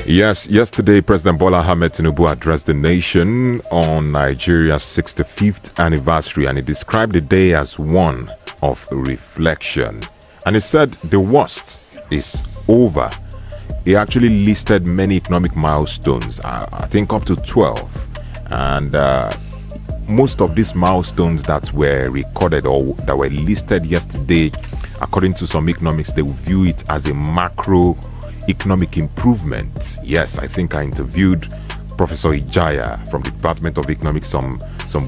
Yes, yesterday President Bola Ahmed Tinubu addressed the nation on Nigeria's 65th anniversary, and he described the day as one of reflection. And he said the worst is over. He actually listed many economic milestones, I think up to 12. And most of these milestones that were recorded or that were listed yesterday, according to some economics, they will view it as a macro economic improvement. Yes, I think I interviewed Professor Ijaya from the Department of Economics some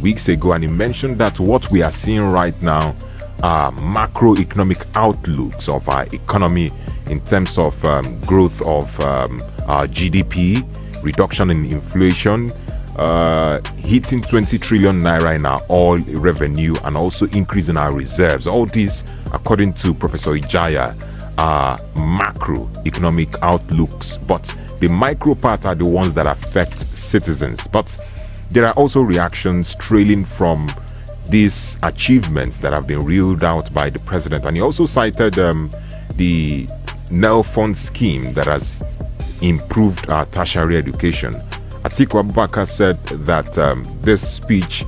weeks ago, and he mentioned that what we are seeing right now are macroeconomic outlooks of our economy in terms of growth of our GDP, reduction in inflation, hitting 20 trillion naira in our oil revenue, and also increasing our reserves. All these, according to Professor Ijaya, are macroeconomic outlooks, but the micro part are the ones that affect citizens. But there are also reactions trailing from these achievements that have been reeled out by the president. And he also cited the NEL Fund scheme that has improved our tertiary education. Atiku Abubakar said that this speech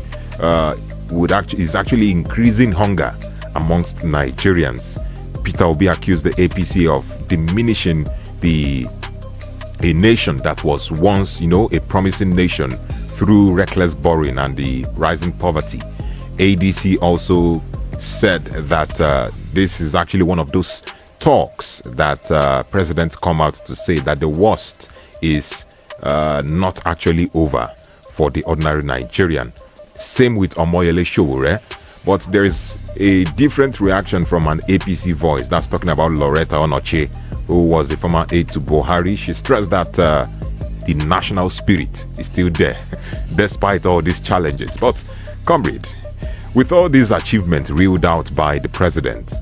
is actually increasing hunger amongst Nigerians. Peter Obi accused the APC of diminishing a nation that was once, a promising nation through reckless borrowing and the rising poverty. ADC also said that this is actually one of those talks that presidents come out to say that the worst is not actually over for the ordinary Nigerian. Same with Omoyele Sowore. But there is a different reaction from an APC voice. That's talking about Loretta Onoche, who was the former aide to Buhari. She stressed that the national spirit is still there, despite all these challenges. But, comrade, with all these achievements reeled out by the president,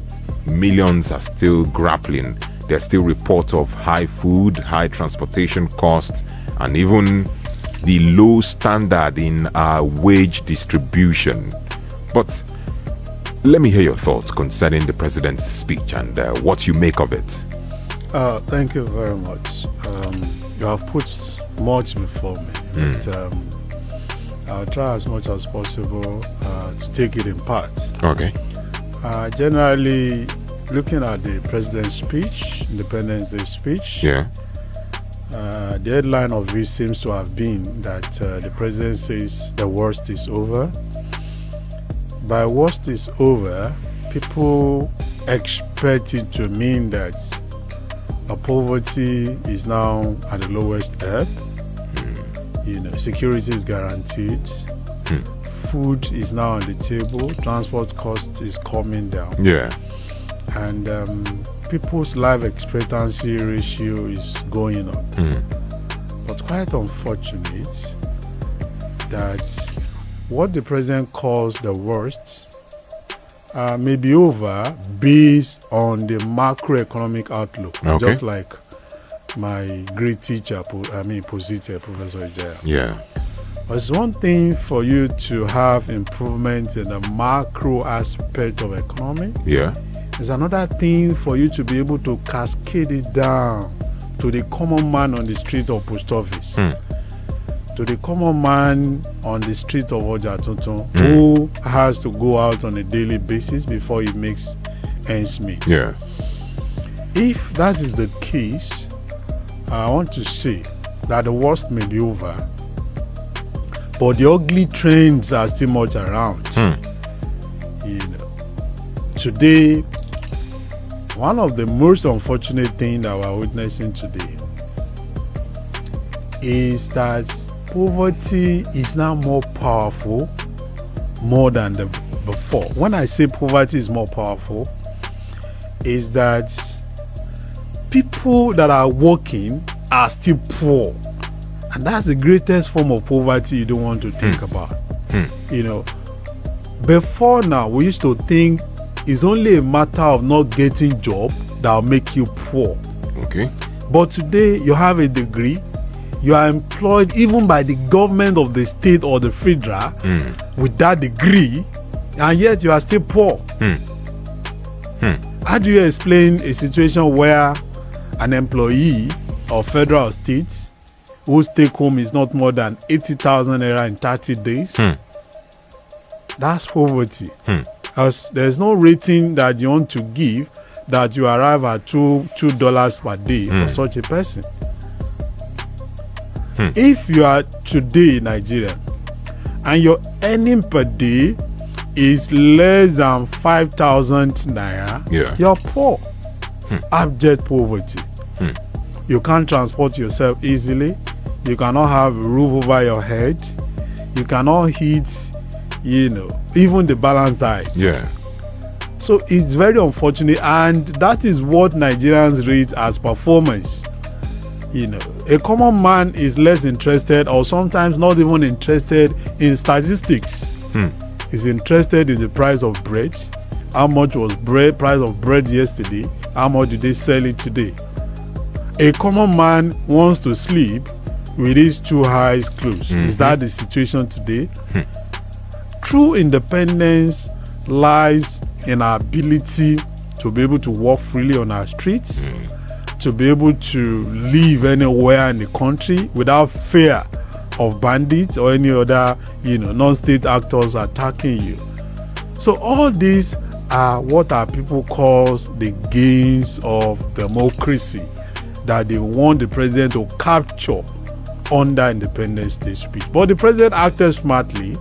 millions are still grappling. There are still reports of high food, high transportation costs, and even the low standard in our wage distribution. But let me hear your thoughts concerning the president's speech and what you make of it. Thank you very much. You have put much before me, but I'll try as much as possible to take it in parts. Okay. Generally, looking at the president's speech, Independence Day speech, the headline of it seems to have been that the president says the worst is over. By worst is over, people expect it to mean that poverty is now at the lowest ebb. Security is guaranteed. Food is now on the table. Transport cost is coming down. And people's life expectancy ratio is going up. But quite unfortunate that what the president calls the worst may be over based on the macroeconomic outlook. Okay. Just like my great teacher, Positor, Professor Ijaya. But it's one thing for you to have improvement in the macro aspect of economy. It's another thing for you to be able to cascade it down to the common man on the street of post office. To the common man on the street of Oja Tuntun, who has to go out on a daily basis before he makes ends meet. If that is the case, I want to say that the worst may be over, but the ugly trends are still much around. Today, one of the most unfortunate things that we're witnessing today is that poverty is now more powerful more than before. When I say poverty is more powerful, is that people that are working are still poor. And that's the greatest form of poverty you don't want to think about. Before now, we used to think it's only a matter of not getting job that will make you poor. But today, you have a degree, you are employed even by the government of the state or the federal with that degree, and yet you are still poor. Hmm. How do you explain a situation where an employee or federal states whose take home is not more than 80,000 naira in 30 days. That's poverty. Because there's no rating that you want to give that you arrive at $2 per day for such a person. If you are today in Nigeria and your earning per day is less than 5,000 naira, you're poor. Abject poverty. You can't transport yourself easily. You cannot have a roof over your head. You cannot eat, even the balanced diet. So it's very unfortunate, and that is what Nigerians rate as performance. A common man is less interested, or sometimes not even interested, in statistics. He's interested in the price of bread. How much was price of bread yesterday? How much do they sell it today? A common man wants to sleep with his two eyes closed. Is that the situation today? True independence lies in our ability to be able to walk freely on our streets, to be able to live anywhere in the country without fear of bandits or any other, non-state actors attacking you. So all these are what our people call the gains of democracy that they want the president to capture under Independence Day speech. But the president acted smartly,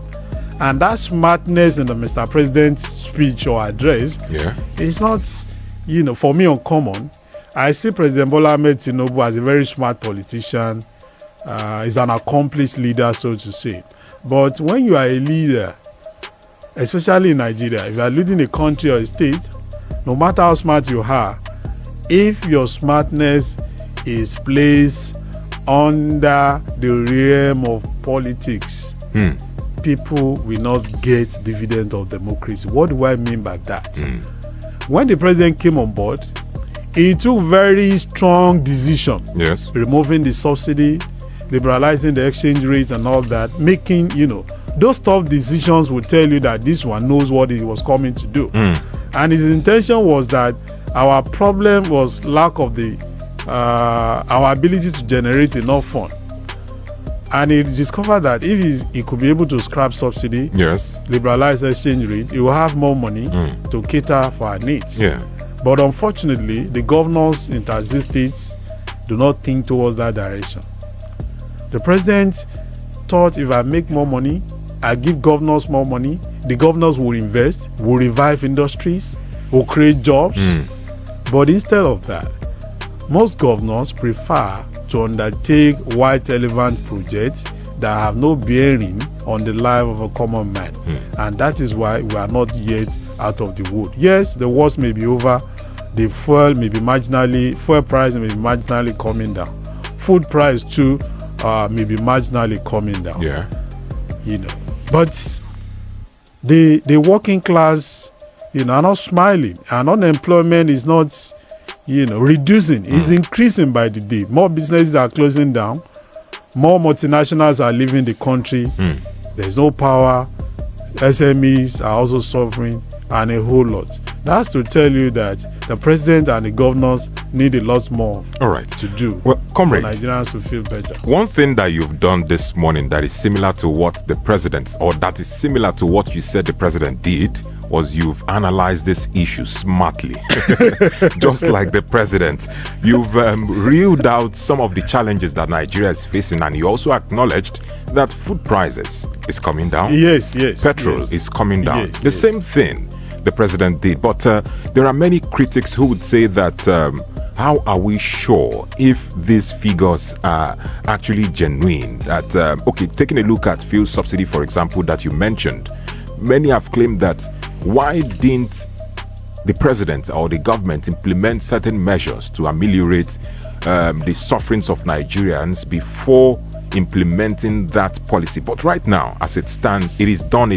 and that smartness in the Mr. President's speech or address is not, for me, uncommon. I see President Bola Ahmed Tinubu as a very smart politician. He's an accomplished leader, so to say. But when you are a leader, especially in Nigeria, if you are leading a country or a state, no matter how smart you are, if your smartness is placed under the realm of politics, people will not get dividend of democracy. What do I mean by that? When the president came on board, he took very strong decision. Removing the subsidy, liberalizing the exchange rates and all that, making, those tough decisions will tell you that this one knows what he was coming to do. And his intention was that our problem was lack of our ability to generate enough fund. And he discovered that if he could be able to scrap subsidy, liberalize exchange rate, he will have more money to cater for our needs. But unfortunately, the governors in 30 states do not think towards that direction. The president thought, if I make more money, I give governors more money, the governors will invest, will revive industries, will create jobs. But instead of that, most governors prefer to undertake white elephant projects that have no bearing on the life of a common man. And that is why we are not yet out of the wood. Yes, the worst may be over. The fuel price may be marginally coming down. Food price too may be marginally coming down. But the working class, are not smiling, and unemployment is not, reducing. It's increasing by the day. More businesses are closing down. More multinationals are leaving the country. There's no power. SMEs are also suffering, and a whole lot. That's to tell you that the president and the governors need a lot more to do Comrade, for Nigerians to feel better. One thing that you've done this morning that is similar to what the president, or that is similar to what you said the president did, was you've analyzed this issue smartly. Just like the president. You've reeled out some of the challenges that Nigeria is facing, and you also acknowledged that food prices is coming down. Petrol is coming down. The same thing the president did. But there are many critics who would say that how are we sure if these figures are actually genuine? That taking a look at fuel subsidy, for example, that you mentioned, many have claimed that why didn't the president or the government implement certain measures to ameliorate the sufferings of Nigerians before implementing that policy? But right now, as it stands, it is done.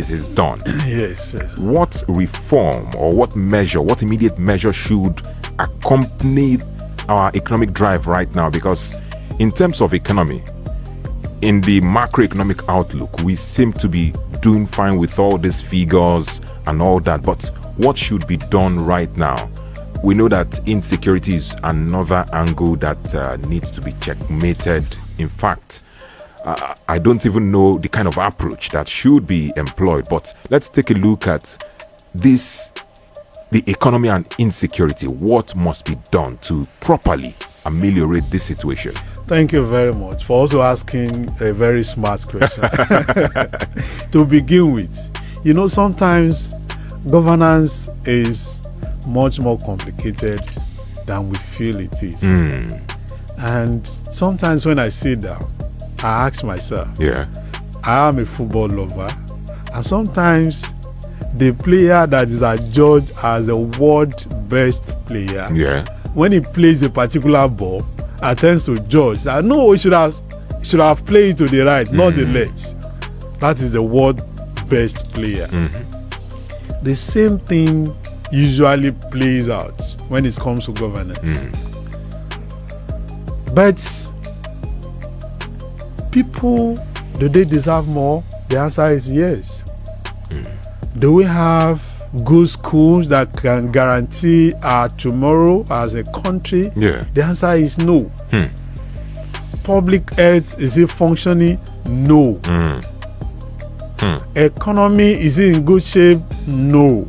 Yes. What reform or what immediate measure should accompany our economic drive right now? Because in terms of economy, in the macroeconomic outlook, we seem to be doing fine with all these figures and all that. But what should be done right now we know that insecurity is another angle that needs to be checkmated. In fact, I don't even know the kind of approach that should be employed. But let's take a look at this, the economy and insecurity. What must be done to properly ameliorate this situation? Thank you very much for also asking a very smart question. To begin with, you know, sometimes governance is much more complicated than we feel it is. And sometimes when I sit down, I ask myself, I am a football lover, and sometimes the player that is adjudged as the world best player, when he plays a particular ball, I tend to judge that no, he should have played to the right, not the left. That is the world best player. The same thing usually plays out when it comes to governance. But people, do they deserve more? The answer is yes. Do we have good schools that can guarantee our tomorrow as a country? The answer is no. Public health, is it functioning? No. Economy, is it in good shape? No.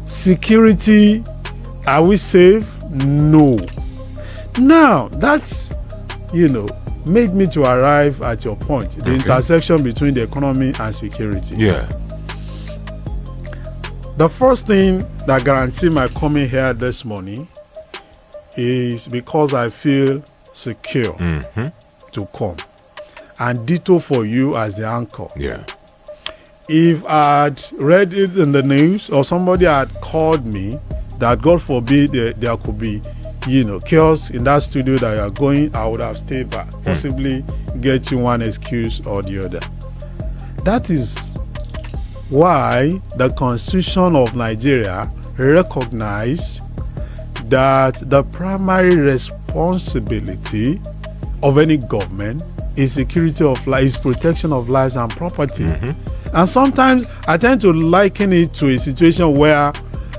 Security, are we safe? No. Now, that's, made me to arrive at your point, the intersection between the economy and security. The first thing that guaranteed my coming here this morning is because I feel secure to come. And ditto for you as the anchor. If I'd read it in the news or somebody had called me that God forbid there could be, chaos in that studio that you are going, I would have stayed back, possibly get you one excuse or the other. That is why the Constitution of Nigeria recognized that the primary responsibility of any government is security of life, is protection of lives and property. And sometimes I tend to liken it to a situation where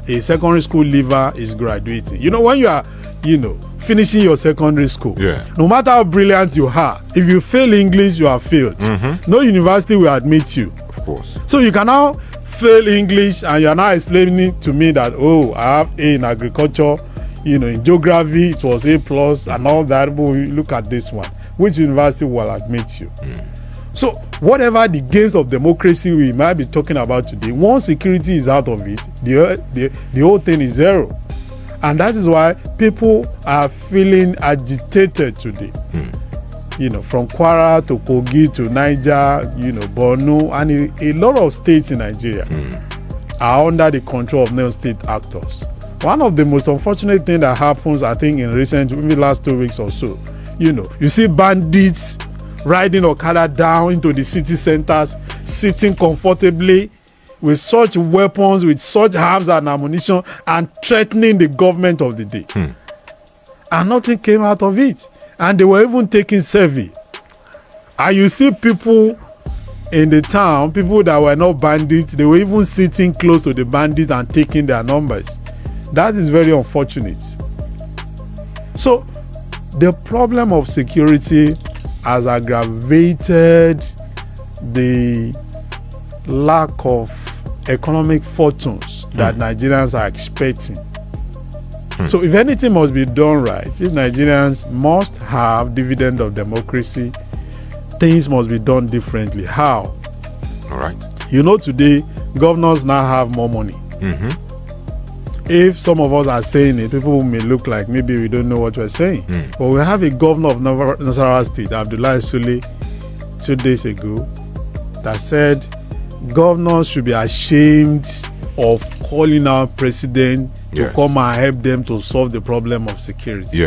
a secondary school leaver is graduating. When you are, finishing your secondary school, no matter how brilliant you are, if you fail English, you are failed. No university will admit you. Of course. So you can now fail English and you are now explaining to me that, I have A in agriculture, in geography it was A plus and all that, but look at this one. Which university will admit you? So whatever the gains of democracy we might be talking about today, once security is out of it, the whole thing is zero. And that is why people are feeling agitated today. From Kwara to Kogi to Niger, Borno, and a lot of states in Nigeria are under the control of non-state actors. One of the most unfortunate things that happens, I think, in maybe last 2 weeks or so, you see bandits riding Okada down into the city centers, sitting comfortably with such weapons, with such arms and ammunition, and threatening the government of the day. And nothing came out of it. And they were even taking survey. And you see people in the town, people that were not bandits, they were even sitting close to the bandits and taking their numbers. That is very unfortunate. So the problem of security has aggravated the lack of economic fortunes that Nigerians are expecting. So if anything must be done right, if Nigerians must have dividend of democracy, things must be done differently. How? All right. Today, governors now have more money. If some of us are saying it, people may look like maybe we don't know what we're saying. But we have a governor of Nasarawa State, Abdulwaheed Sule, 2 days ago, that said governors should be ashamed of calling our president to come and help them to solve the problem of security.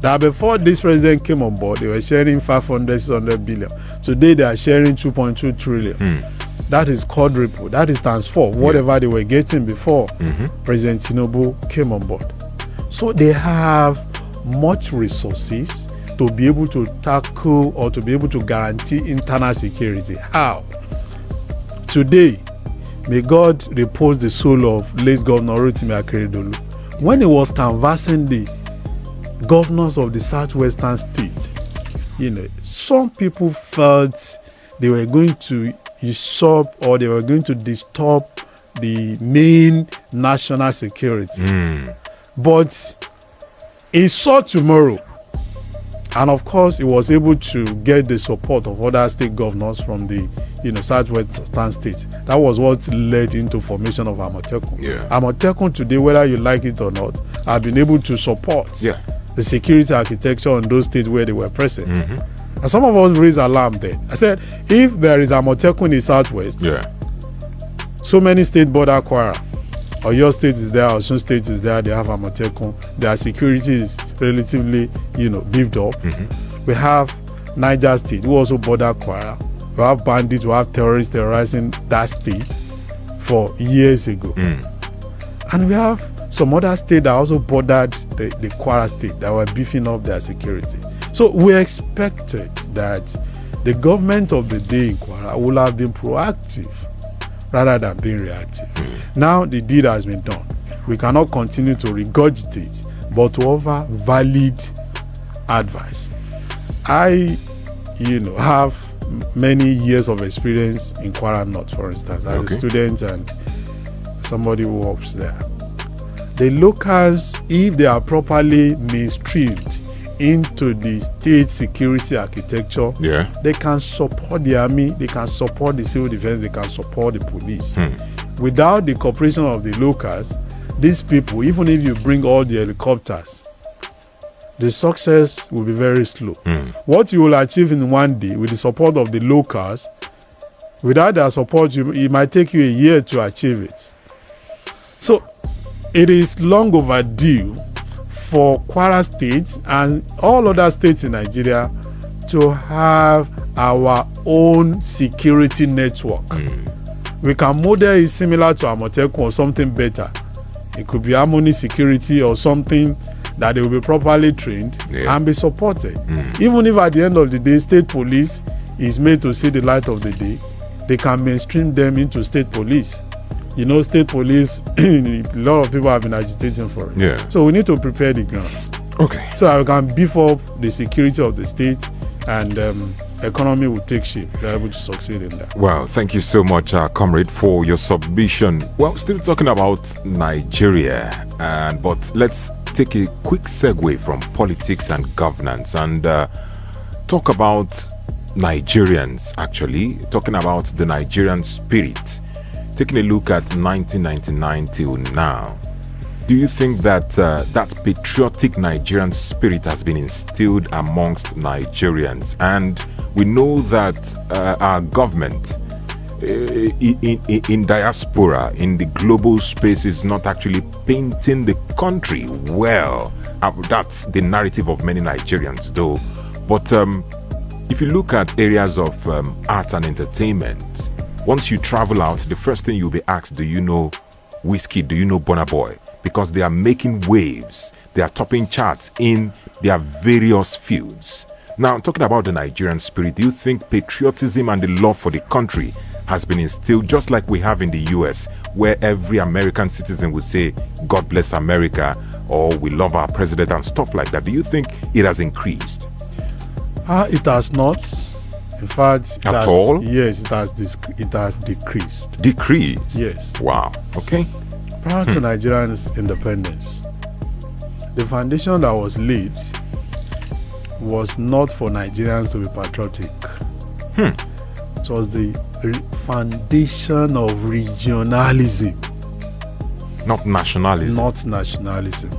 That before this president came on board, they were sharing 500, 600 billion. Today they are sharing 2.2 trillion. That is quadruple. That is times 4, whatever they were getting before President Tinubu came on board. So they have much resources to be able to tackle or to be able to guarantee internal security. How? Today, may God repose the soul of late Governor Rotimi Akeredolu. when he was canvassing the governors of the southwestern states, some people felt they were going to usurp or they were going to disturb the main national security. But he saw tomorrow, and of course he was able to get the support of other state governors from the southwestern states. That was what led into formation of Amotekun. Amotekun today, whether you like it or not, have been able to support the security architecture in those states where they were present. And some of us raised alarm then. I said, if there is Amotekun in the southwest, so many states border Kwara. Oyo state is there, Osun state is there, they have Amotekun. Their security is relatively, beefed up. We have Niger state, who also border Kwara. We have bandits, we have terrorists terrorizing that state for years ago. And we have some other states that also bordered the Kwara state that were beefing up their security. So we expected that the government of the day in Kwara would have been proactive rather than being reactive. Now the deed has been done. We cannot continue to regurgitate, but to offer valid advice. I, have many years of experience in Kwara North, for instance, as a student and somebody who works there. The locals, if they are properly mainstreamed into the state security architecture, they can support the army, they can support the civil defense, they can support the police. Without the cooperation of the locals, these people, even if you bring all the helicopters, the success will be very slow. What you will achieve in one day with the support of the locals, without their support, it might take you a year to achieve it. So it is long overdue for Kwara State and all other states in Nigeria to have our own security network. We can model it similar to Amotekun or something better. It could be Harmony Security or something that they will be properly trained and be supported. Even if at the end of the day, state police is made to see the light of the day, they can mainstream them into state police. State police, a lot of people have been agitating for it. So we need to prepare the ground. So that we can beef up the security of the state and economy will take shape. They're able to succeed in that. Well, thank you so much, Comrade, for your submission. Well, still talking about Nigeria, but let's take a quick segue from politics and governance and talk about Nigerians, actually, talking about the Nigerian spirit. Taking a look at 1999 till now, do you think that that patriotic Nigerian spirit has been instilled amongst Nigerians? And we know that our government in diaspora, in the global space, is not actually painting the country well. That's the narrative of many Nigerians, though. But if you look at areas of art and entertainment, once you travel out, the first thing you'll be asked, do you know Whiskey? Do you know Burna Boy? Because they are making waves. They are topping charts in their various fields. Now, talking about the Nigerian spirit, do you think patriotism and the love for the country has been instilled just like we have in the US, where every American citizen would say, God bless America, or we love our president and stuff like that? Do you think it has increased? It has not. In fact, at all? Yes, it has decreased. Decreased? Yes. Wow. Okay. Prior to Nigeria's independence, the foundation that was laid was not for Nigerians to be patriotic. It was the foundation of regionalism. Not nationalism. Not nationalism.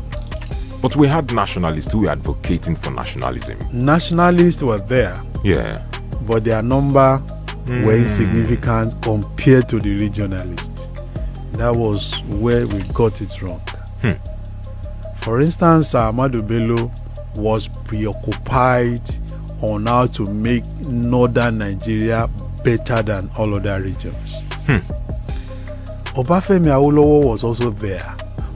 But we had nationalists who were advocating for nationalism. Nationalists were there. Yeah. But their number were insignificant compared to the regionalists. That was where we got it wrong. For instance, Ahmadu Bello was preoccupied on how to make northern Nigeria better than all other regions. Obafemi Awolowo was also there,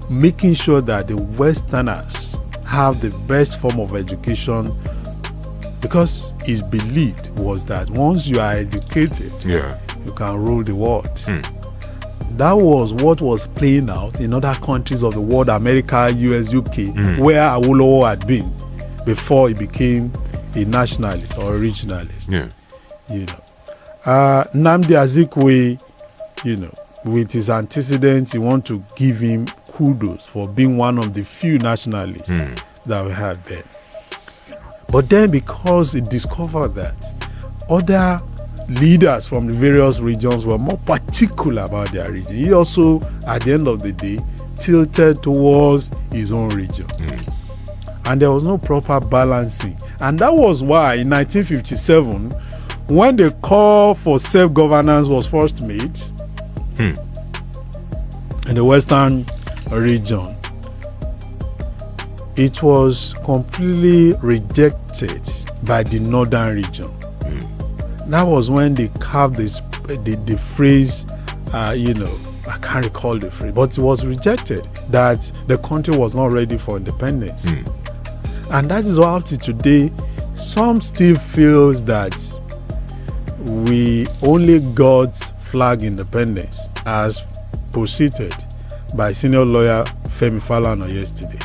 making sure that the Westerners have the best form of education, because his belief was that once you are educated, you can rule the world. that was what was playing out in other countries of the world, America, US, UK, where Awolowo had been before he became a nationalist or a regionalist. Yeah. You know, Nnamdi Azikiwe, you know, with his antecedents, you want to give him kudos for being one of the few nationalists that we had then. But then, because he discovered that other leaders from the various regions were more particular about their region, he also, at the end of the day, tilted towards his own region. And there was no proper balancing. And that was why in 1957, when the call for self-governance was first made in the Western region, it was completely rejected by the Northern region. That was when they carved the phrase, you know, I can't recall the phrase, but it was rejected that the country was not ready for independence. And that is why up to today, some still feels that we only got flag independence as posited by senior lawyer Femi Falana yesterday,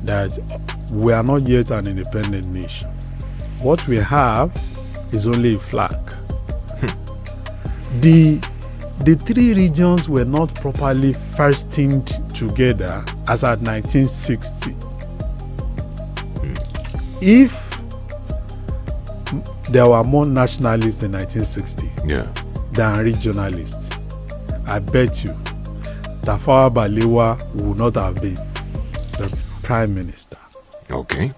that we are not yet an independent nation. What we have is only a flag. The three regions were not properly fastened together as at 1960. If there were more nationalists in 1960 than regionalists, I bet you Tafawa Balewa would not have been the prime minister. Okay.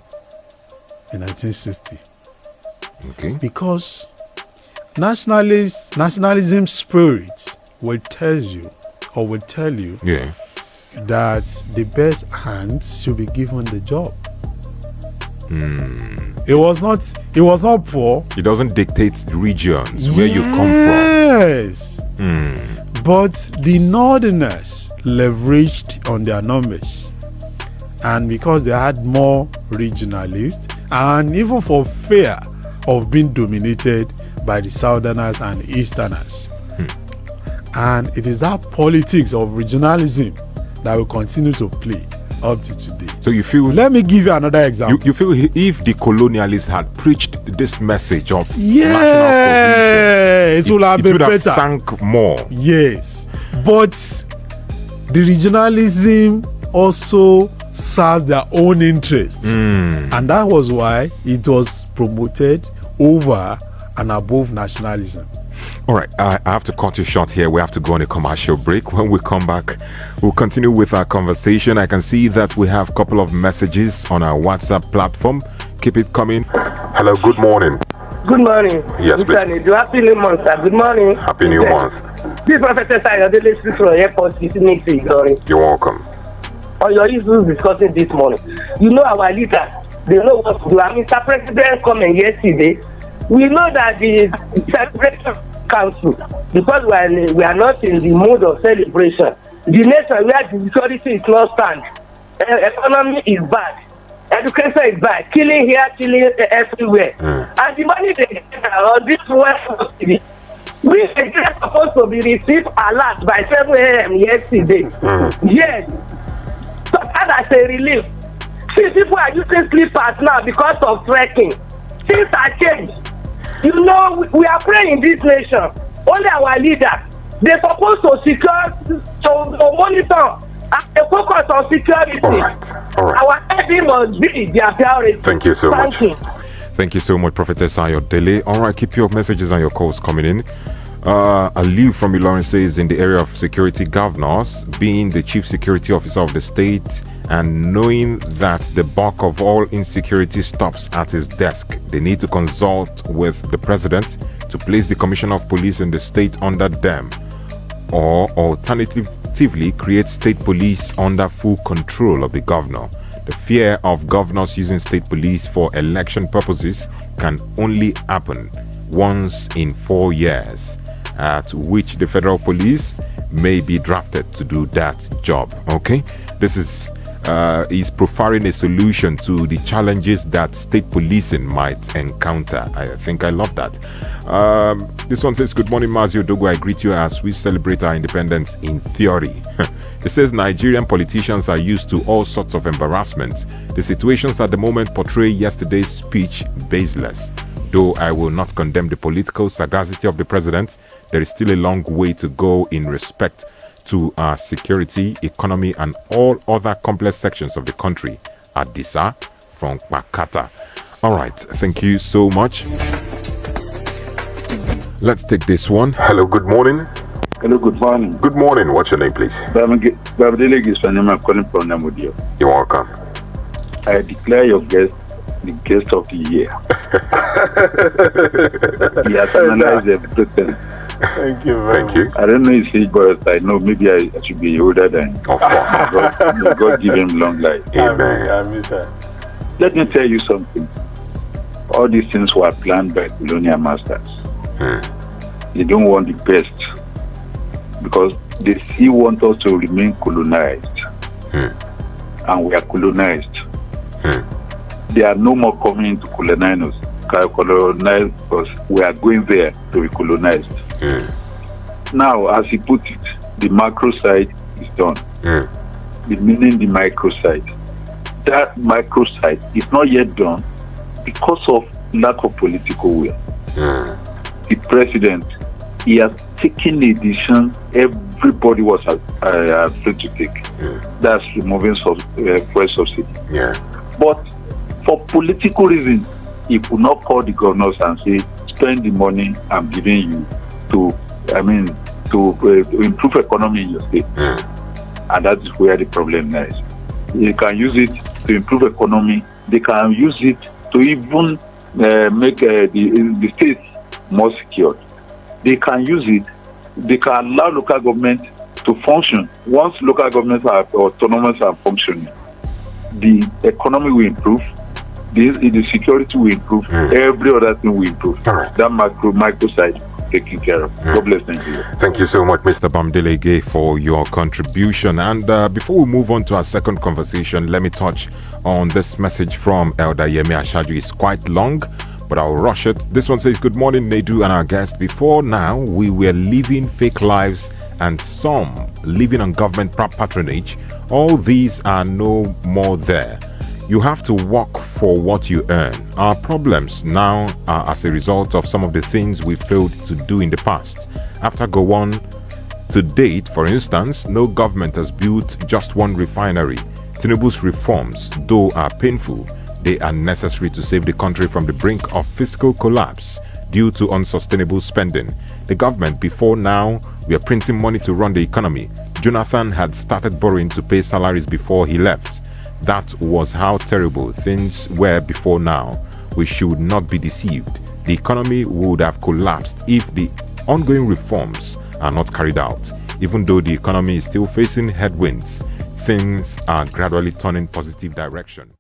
In 1960. Okay. Because nationalism spirit will tell you that the best hands should be given the job. It was not poor. It doesn't dictate the regions where you come from. Yes. But the Northerners leveraged on their numbers, and because they had more regionalists, and even for fear of being dominated by the Southerners and Easterners. And it is that politics of regionalism that will continue to play up to today. So you feel... Let me give you another example. You feel if the colonialists had preached this message of national cohesion, it would have been better. Sank more. Yes. But the regionalism also serves their own interests. And that was why it was promoted over and above nationalism. All right, I have to cut you short here. We have to go on a commercial break. When we come back, we'll continue with our conversation. I can see that we have a couple of messages on our WhatsApp platform. Keep it coming. Hello, good morning. Good morning. Yes, please. Happy New Month, sir. Good morning. Happy New Month. This Professor Sayodele speaks from Airport City next week. You're welcome. On your issues discussing this morning, you know our leader, they know what to do. Mr. President coming yesterday. We know that the celebration council, because we are not in the mood of celebration. The nation where the security is not stand, economy is bad, education is bad, killing here, killing everywhere, and the money they get on this West TV, we are supposed to be received alert by 7 a.m. yesterday. Yes, so that is a relief. See, people are using slippers now because of trekking. Things are changed. You know, we are praying in this nation. Only our leaders, they're supposed to secure, to monitor, and they focus on security. All right. Our head must be their priority. Thank you so much. You. Thank you so much, Prophetess Ayodele. All right, keep your messages and your calls coming in. Ali from Ilorin says, in the area of security, governors, being the chief security officer of the state and knowing that the bulk of all insecurity stops at his desk, they need to consult with the president to place the commissioner of police in the state under them, or alternatively create state police under full control of the governor. The fear of governors using state police for election purposes can only happen once in 4 years, at which the federal police may be drafted to do that job. Okay, this is is profiling a solution to the challenges that state policing might encounter. I think I love that. This one says, good morning, Mazio Dogo. I greet you as we celebrate our independence in theory. It says Nigerian politicians are used to all sorts of embarrassments. The situations at the moment portray yesterday's speech baseless. Though I will not condemn the political sagacity of the president, there is still a long way to go in respect to our security, economy, and all other complex sections of the country. Adisa from Makata. All right, thank you so much. Let's take this one. Hello, good morning. Hello, good morning. Good morning. What's your name, please? Babdele is my name. I'm calling from Namudio. You're welcome. I declare your guest the guest of the year. He has analyzed everything. Thank you very much. I don't know his age, but I know maybe I should be older than him. Of course. God give him long life. Amen. Let me tell you something. All these things were planned by colonial masters. They don't want the best because they still want us to remain colonized. And we are colonized. They are no more coming to colonize us. We are going there to be colonized. Now, as he put it, the macro side is done. The meaning the micro side. That micro side is not yet done because of lack of political will. The president, he has taken a decision everybody was afraid to take. That's removing fuel subsidy. But for political reasons, he could not call the governors and say, spend the money I'm giving you to improve economy in your state. And that is where the problem lies. They can use it to improve economy. They can use it to even make the state more secured. They can use it. They can allow local government to function. Once local governments are autonomous and functioning, the economy will improve. The security will improve. Every other thing will improve. All right. That micro side taken care of. God bless Nigeria. Thank you so much, Mr. Bamdelege, for your contribution. And before we move on to our second conversation, let me touch on this message from Elder Yemi Ashaju. It's quite long, but I'll rush it. This one says, good morning, Nedu and our guest. Before now, we were living fake lives and some living on government patronage. All these are no more there. You have to work for what you earn. Our problems now are as a result of some of the things we failed to do in the past. After Gowon to date, for instance, no government has built just one refinery. TINUBU'S reforms, though are painful, they are necessary to save the country from the brink of fiscal collapse due to unsustainable spending. The government before now were printing money to run the economy. Jonathan had started borrowing to pay salaries before he left. That was how terrible things were before now. We should not be deceived. The economy would have collapsed if the ongoing reforms are not carried out. Even though the economy is still facing headwinds, things are gradually turning positive direction.